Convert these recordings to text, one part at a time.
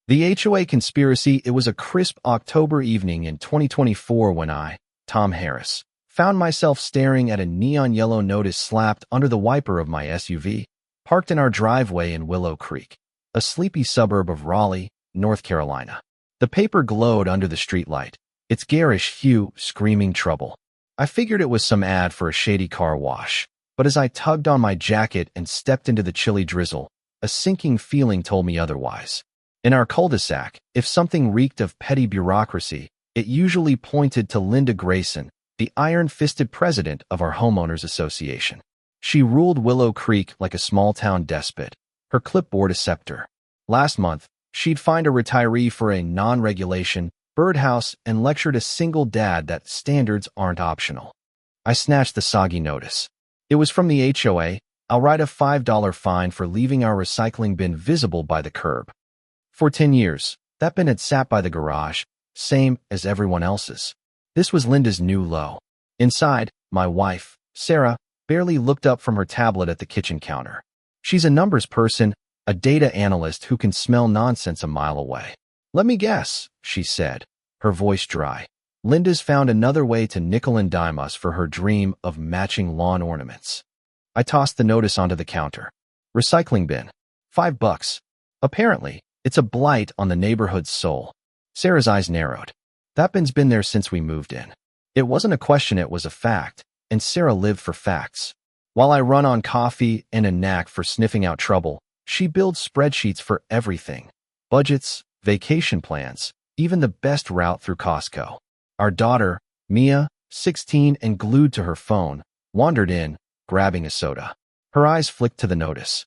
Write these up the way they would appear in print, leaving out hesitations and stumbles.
The HOA conspiracy. It was a crisp October evening in 2024 when I, Tom Harris, found myself staring at a neon yellow notice slapped under the wiper of my SUV, parked in our driveway in Willow Creek, a sleepy suburb of Raleigh, North Carolina. The paper glowed under the streetlight, its garish hue screaming trouble. I figured it was some ad for a shady car wash, but as I tugged on my jacket and stepped into the chilly drizzle, a sinking feeling told me otherwise. In our cul-de-sac, if something reeked of petty bureaucracy, it usually pointed to Linda Grayson, the iron-fisted president of our homeowners association. She ruled Willow Creek like a small-town despot, her clipboard a scepter. Last month, she'd fined a retiree for a non-regulation birdhouse and lectured a single dad that standards aren't optional. I snatched the soggy notice. It was from the HOA. I'll write a $5 fine for leaving our recycling bin visible by the curb. For 10 years, that bin had sat by the garage, same as everyone else's. This was Linda's new low. Inside, my wife, Sarah, barely looked up from her tablet at the kitchen counter. She's a numbers person, a data analyst who can smell nonsense a mile away. Let me guess, she said, her voice dry. Linda's found another way to nickel and dime us for her dream of matching lawn ornaments. I tossed the notice onto the counter. Recycling bin. $5. Apparently, it's a blight on the neighborhood's soul. Sarah's eyes narrowed. That bin's been there since we moved in. It wasn't a question, it was a fact, and Sarah lived for facts. While I run on coffee and a knack for sniffing out trouble, she builds spreadsheets for everything. Budgets, vacation plans, even the best route through Costco. Our daughter, Mia, 16 and glued to her phone, wandered in, grabbing a soda. Her eyes flicked to the notice.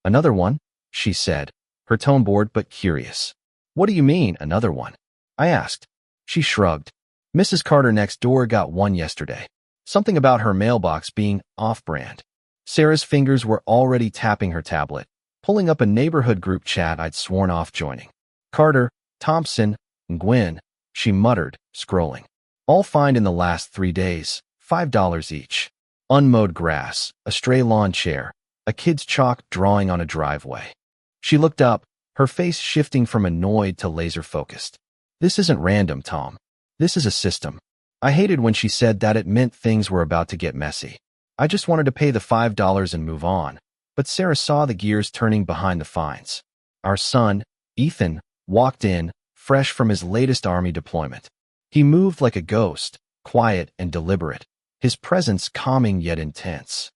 Another one? She said, her tone bored but curious. What do you mean, another one? I asked. She shrugged. Mrs. Carter next door got one yesterday. Something about her mailbox being off-brand. Sarah's fingers were already tapping her tablet, pulling up a neighborhood group chat I'd sworn off joining. Carter, Thompson, and Gwen, she muttered, scrolling. All fined in the last 3 days, $5 each. Unmowed grass, a stray lawn chair, a kid's chalk drawing on a driveway. She looked up, her face shifting from annoyed to laser-focused. This isn't random, Tom. This is a system. I hated when she said that it meant things were about to get messy. I just wanted to pay the $5 and move on, but Sarah saw the gears turning behind the fines. Our son, Ethan, walked in, fresh from his latest Army deployment. He moved like a ghost, quiet and deliberate, his presence calming yet intense.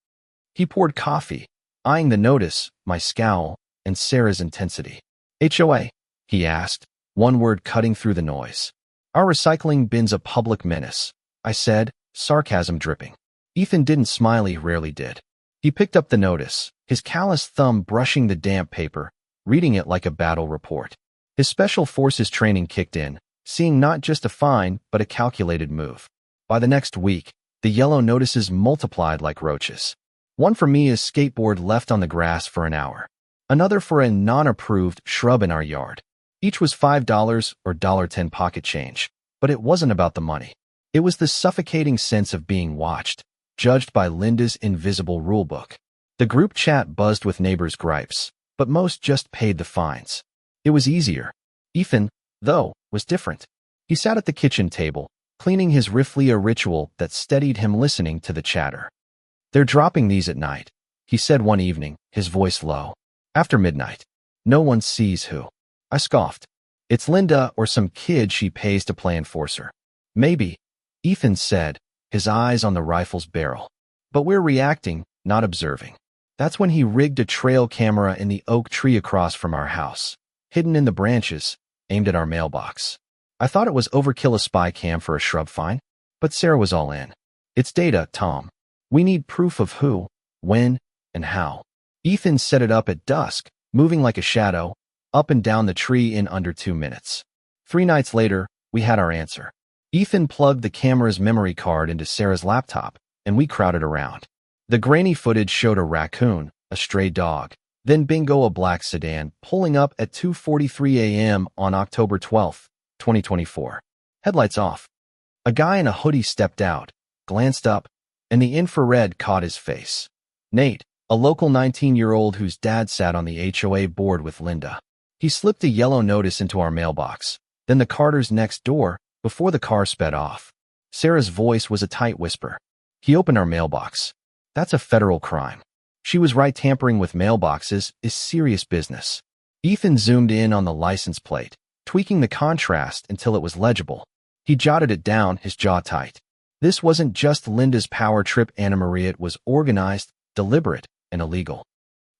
He poured coffee, eyeing the notice, my scowl, and Sarah's intensity. HOA? He asked, one word cutting through the noise. Our recycling bin's a public menace, I said, sarcasm dripping. Ethan didn't smile, he rarely did. He picked up the notice, his callous thumb brushing the damp paper, reading it like a battle report. His special forces training kicked in, seeing not just a fine, but a calculated move. By the next week, the yellow notices multiplied like roaches. One for Mia's skateboard left on the grass for an hour. Another for a non-approved shrub in our yard. Each was $5 or $1.10 pocket change, but it wasn't about the money. It was the suffocating sense of being watched, judged by Linda's invisible rulebook. The group chat buzzed with neighbors' gripes, but most just paid the fines. It was easier. Ethan, though, was different. He sat at the kitchen table, cleaning his riffly, a ritual that steadied him listening to the chatter. They're dropping these at night, he said one evening, his voice low. After midnight. No one sees who. I scoffed. It's Linda or some kid she pays to play enforcer. Maybe, Ethan said, his eyes on the rifle's barrel. But we're reacting, not observing. That's when he rigged a trail camera in the oak tree across from our house, hidden in the branches, aimed at our mailbox. I thought it was overkill, a spy cam for a shrub fine, but Sarah was all in. It's data, Tom. We need proof of who, when, and how. Ethan set it up at dusk, moving like a shadow, up and down the tree in under 2 minutes. 3 nights later, we had our answer. Ethan plugged the camera's memory card into Sarah's laptop, and we crowded around. The grainy footage showed a raccoon, a stray dog, then bingo, a black sedan, pulling up at 2:43 a.m. on October 12, 2024. Headlights off. A guy in a hoodie stepped out, glanced up, and the infrared caught his face. Nate, a local 19-year-old whose dad sat on the HOA board with Linda. He slipped a yellow notice into our mailbox, then the Carters next door, before the car sped off. Sarah's voice was a tight whisper. He opened our mailbox. That's a federal crime. She was right, tampering with mailboxes is serious business. Ethan zoomed in on the license plate, tweaking the contrast until it was legible. He jotted it down, his jaw tight. This wasn't just Linda's power trip, Anna Maria. It was organized, deliberate, and illegal.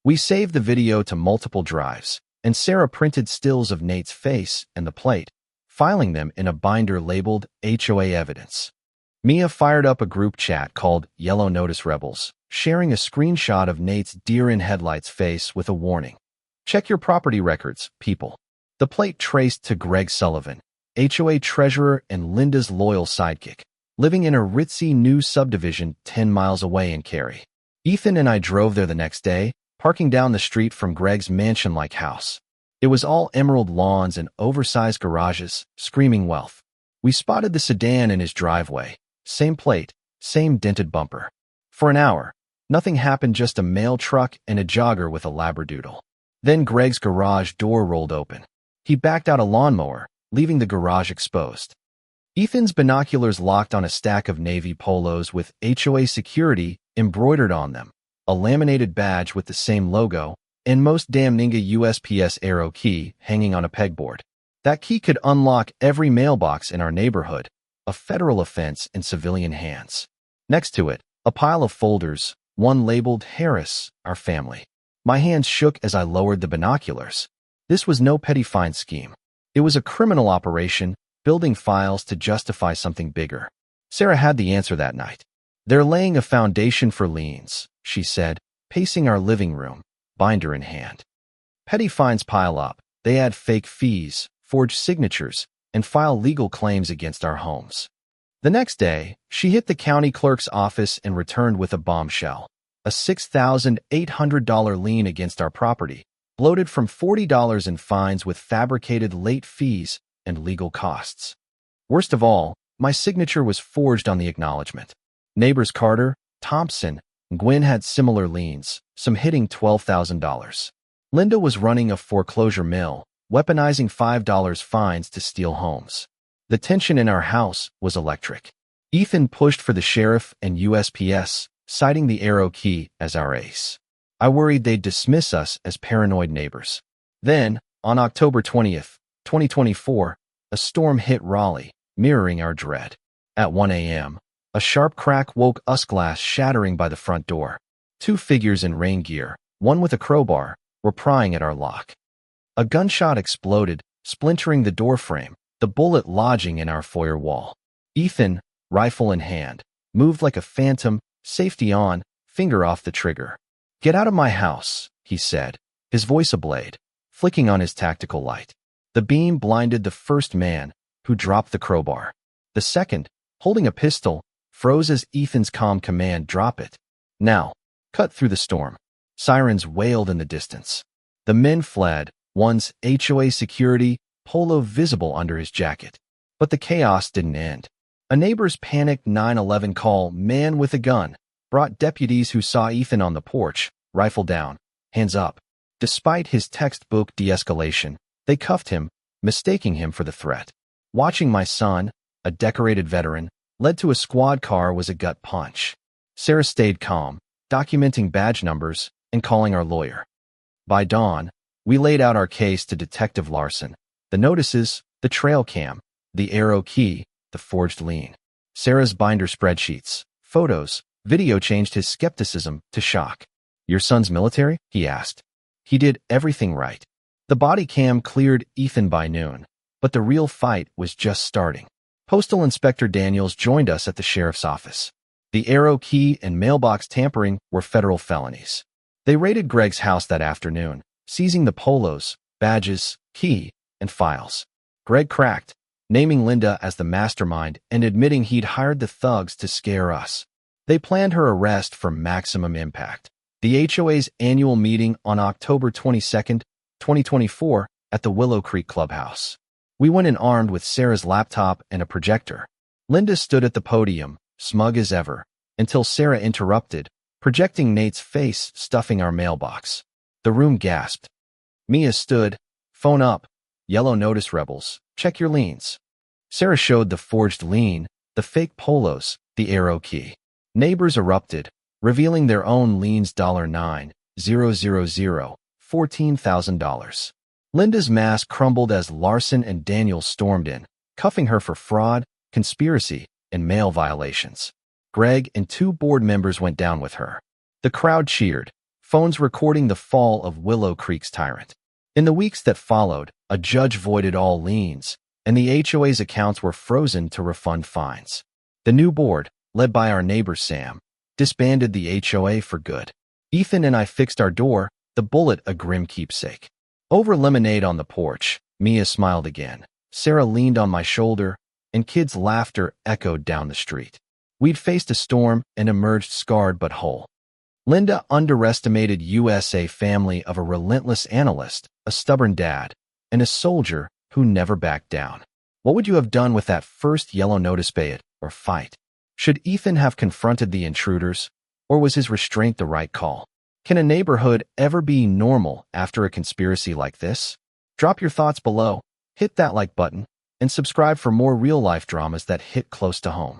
We saved the video to multiple drives, and Sarah printed stills of Nate's face and the plate, filing them in a binder labeled HOA evidence. Mia fired up a group chat called Yellow Notice Rebels, sharing a screenshot of Nate's deer-in-headlights face with a warning. Check your property records, people. The plate traced to Greg Sullivan, HOA treasurer and Linda's loyal sidekick, living in a ritzy new subdivision 10 miles away in Cary. Ethan and I drove there the next day, parking down the street from Greg's mansion-like house. It was all emerald lawns and oversized garages, screaming wealth. We spotted the sedan in his driveway. Same plate, same dented bumper. For an hour, nothing happened, just a mail truck and a jogger with a labradoodle. Then Greg's garage door rolled open. He backed out a lawnmower, leaving the garage exposed. Ethan's binoculars locked on a stack of navy polos with HOA security embroidered on them, a laminated badge with the same logo, and most damn ninja USPS arrow key hanging on a pegboard. That key could unlock every mailbox in our neighborhood, a federal offense in civilian hands. Next to it, a pile of folders, one labeled Harris, our family. My hands shook as I lowered the binoculars. This was no petty fine scheme. It was a criminal operation, building files to justify something bigger. Sarah had the answer that night. They're laying a foundation for liens, she said, pacing our living room, binder in hand. Petty fines pile up. They add fake fees, forge signatures, and file legal claims against our homes. The next day, she hit the county clerk's office and returned with a bombshell. A $6,800 lien against our property, bloated from $40 in fines with fabricated late fees and legal costs. Worst of all, my signature was forged on the acknowledgement. Neighbors Carter, Thompson, and Gwynn had similar liens, some hitting $12,000. Linda was running a foreclosure mill, weaponizing $5 fines to steal homes. The tension in our house was electric. Ethan pushed for the sheriff and USPS, citing the arrow key as our ace. I worried they'd dismiss us as paranoid neighbors. Then, on October 20th, 2024, a storm hit Raleigh, mirroring our dread. At 1 a.m., a sharp crack woke us, glass shattering by the front door. Two figures in rain gear, one with a crowbar, were prying at our lock. A gunshot exploded, splintering the doorframe, the bullet lodging in our foyer wall. Ethan, rifle in hand, moved like a phantom, safety on, finger off the trigger. "Get out of my house," he said, his voice ablade, flicking on his tactical light. The beam blinded the first man, who dropped the crowbar. The second, holding a pistol, froze as Ethan's calm command, "Drop it." Now, cut through the storm. Sirens wailed in the distance. The men fled, one's HOA security polo visible under his jacket. But the chaos didn't end. A neighbor's panicked 911 call, "Man with a gun," brought deputies who saw Ethan on the porch, rifle down, hands up. Despite his textbook de-escalation, they cuffed him, mistaking him for the threat. Watching my son, a decorated veteran, led to a squad car was a gut punch. Sarah stayed calm, documenting badge numbers and calling our lawyer. By dawn, we laid out our case to Detective Larson. The notices, the trail cam, the arrow key, the forged lien. Sarah's binder spreadsheets, photos, video changed his skepticism to shock. "Your son's military?" he asked. "He did everything right." The body cam cleared Ethan by noon, but the real fight was just starting. Postal Inspector Daniels joined us at the sheriff's office. The arrow key and mailbox tampering were federal felonies. They raided Greg's house that afternoon, seizing the polos, badges, key, and files. Greg cracked, naming Linda as the mastermind and admitting he'd hired the thugs to scare us. They planned her arrest for maximum impact. The HOA's annual meeting on October 22nd, 2024, at the Willow Creek Clubhouse. We went in armed with Sarah's laptop and a projector. Linda stood at the podium, smug as ever, until Sarah interrupted, projecting Nate's face stuffing our mailbox. The room gasped. Mia stood, Phone up. Yellow notice rebels. Check your liens. Sarah showed the forged lien, the fake polos, the arrow key. Neighbors erupted, revealing their own liens. $9,000, $14,000. Linda's mask crumbled as Larson and Daniel stormed in, cuffing her for fraud, conspiracy, and mail violations. Greg and 2 board members went down with her. The crowd cheered, phones recording the fall of Willow Creek's tyrant. In the weeks that followed, a judge voided all liens, and the HOA's accounts were frozen to refund fines. The new board, led by our neighbor Sam, disbanded the HOA for good. Ethan and I fixed our door, the bullet a grim keepsake. Over lemonade on the porch, Mia smiled again. Sarah leaned on my shoulder, and kids' laughter echoed down the street. We'd faced a storm and emerged scarred but whole. Linda underestimated USA family of a relentless analyst, a stubborn dad, and a soldier who never backed down. What would you have done with that first yellow notice, bait or fight? Should Ethan have confronted the intruders, or was his restraint the right call? Can a neighborhood ever be normal after a conspiracy like this? Drop your thoughts below, hit that like button, and subscribe for more real-life dramas that hit close to home.